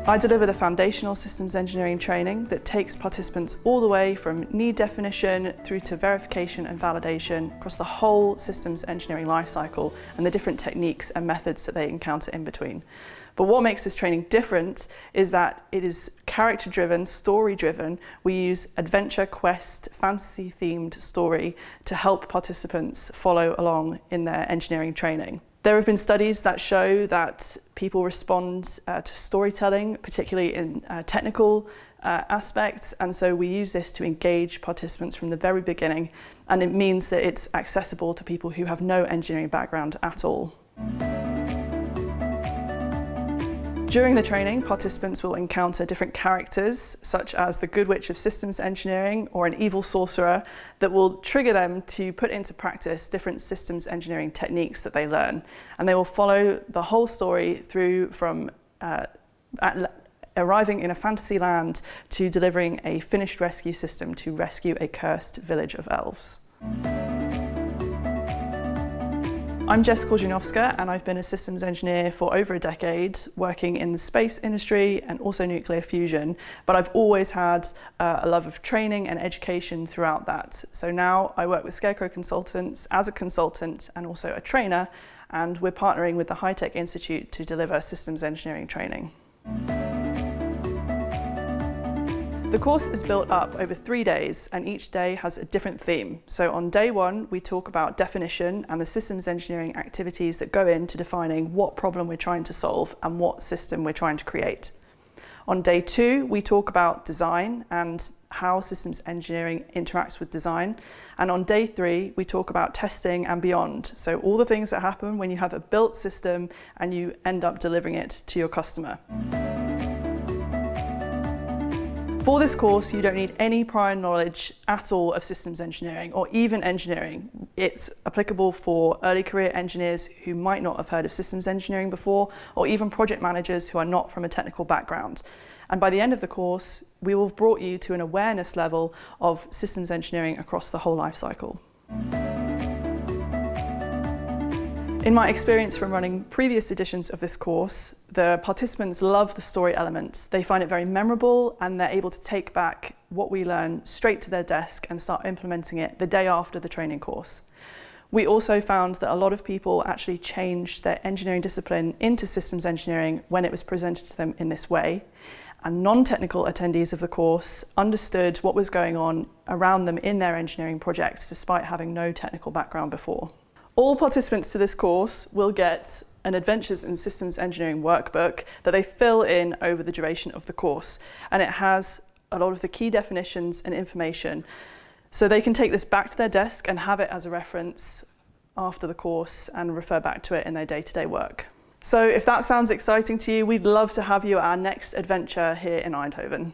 I deliver the foundational systems engineering training that takes participants all the way from need definition through to verification and validation across the whole systems engineering lifecycle and the different techniques and methods that they encounter in between. But what makes this training different is that it is character-driven, story-driven. We use adventure, quest, fantasy-themed story to help participants follow along in their engineering training. There have been studies that show that people respond to storytelling, particularly in technical aspects, and so we use this to engage participants from the very beginning, and it means that it's accessible to people who have no engineering background at all. During the training, participants will encounter different characters, such as the Good Witch of Systems Engineering or an evil sorcerer, that will trigger them to put into practice different systems engineering techniques that they learn. And they will follow the whole story through from arriving in a fantasy land to delivering a finished rescue system to rescue a cursed village of elves. I'm Jessica Korzeniowska, and I've been a systems engineer for over a decade, working in the space industry and also nuclear fusion, but I've always had a love of training and education throughout that. So now I work with Scarecrow consultants as a consultant and also a trainer, and we're partnering with the High Tech Institute to deliver systems engineering training. The course is built up over 3 days, and each day has a different theme. So on day 1, we talk about definition and the systems engineering activities that go into defining what problem we're trying to solve and what system we're trying to create. On day 2, we talk about design and how systems engineering interacts with design. And on day 3, we talk about testing and beyond. So all the things that happen when you have a built system and you end up delivering it to your customer. For this course, you don't need any prior knowledge at all of systems engineering or even engineering. It's applicable for early career engineers who might not have heard of systems engineering before, or even project managers who are not from a technical background. And by the end of the course, we will have brought you to an awareness level of systems engineering across the whole life cycle. In my experience from running previous editions of this course, the participants love the story element. They find it very memorable, and they're able to take back what we learn straight to their desk and start implementing it the day after the training course. We also found that a lot of people actually changed their engineering discipline into systems engineering when it was presented to them in this way. And non-technical attendees of the course understood what was going on around them in their engineering projects despite having no technical background before. All participants to this course will get an Adventures in Systems Engineering workbook that they fill in over the duration of the course, and it has a lot of the key definitions and information, so they can take this back to their desk and have it as a reference after the course and refer back to it in their day-to-day work. So if that sounds exciting to you, we'd love to have you at our next adventure here in Eindhoven.